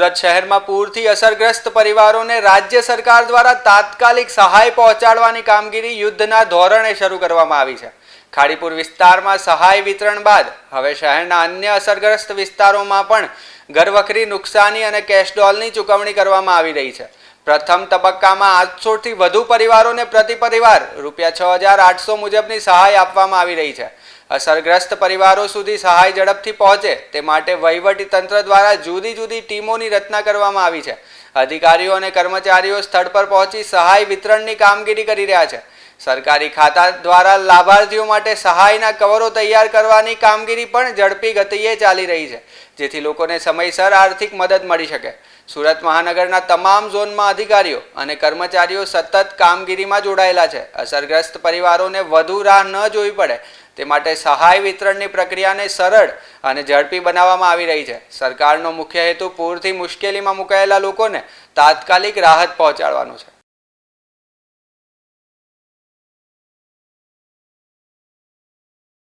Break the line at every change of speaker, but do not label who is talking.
સુરત શહેરમાં પૂરથી અસરગ્રસ્ત પરિવારોને રાજ્ય સરકાર દ્વારા તાત્કાલિક સહાય પહોંચાડવાની કામગીરી યુદ્ધના ધોરણે શરૂ કરવામાં આવી છે। ખાડીપુર વિસ્તારમાં સહાય વિતરણ બાદ હવે શહેરના અન્ય અસરગ્રસ્ત વિસ્તારોમાં પણ ઘરવખરી નુકસાની અને કેશડોલની ચૂકવણી કરવામાં આવી રહી છે। પ્રથમ તબક્કામાં 800થી વધુ પરિવારોને પ્રતિ પરિવાર ₹6,800 મુજબની સહાય આપવામાં આવી રહી છે। અસરગ્રસ્ત પરિવારો સુધી સહાય ઝડપથી પહોંચે તે માટે વહીવટી તંત્ર દ્વારા જુદી જુદી ટીમોની રચના કરવામાં આવી છે। અધિકારીઓ અને કર્મચારીઓ સ્થળ પર પહોંચી સહાય વિતરણની કામગીરી કરી રહ્યા છે। સરકારી ખાતા દ્વારા લાભાર્થીઓ માટે સહાયના કવરો તૈયાર કરવાની કામગીરી પણ ઝડપી ગતિએ ચાલી રહી છે, જેથી લોકોને સમયસર આર્થિક મદદ મળી શકે। સુરત મહાનગરના તમામ ઝોનમાં અધિકારીઓ અને કર્મચારીઓ સતત કામગીરીમાં જોડાયેલા છે। અસરગ્રસ્ત પરિવારોને વધુ રાહ ન જોવી પડે તે માટે સહાય વિતરણની પ્રક્રિયાને સરળ અને ઝડપી બનાવવામાં આવી રહી છે। સરકારનો મુખ્ય હેતુ પૂરથી મુશ્કેલીમાં મુકાયેલા લોકોને તાત્કાલિક રાહત પહોંચાડવાનો છે।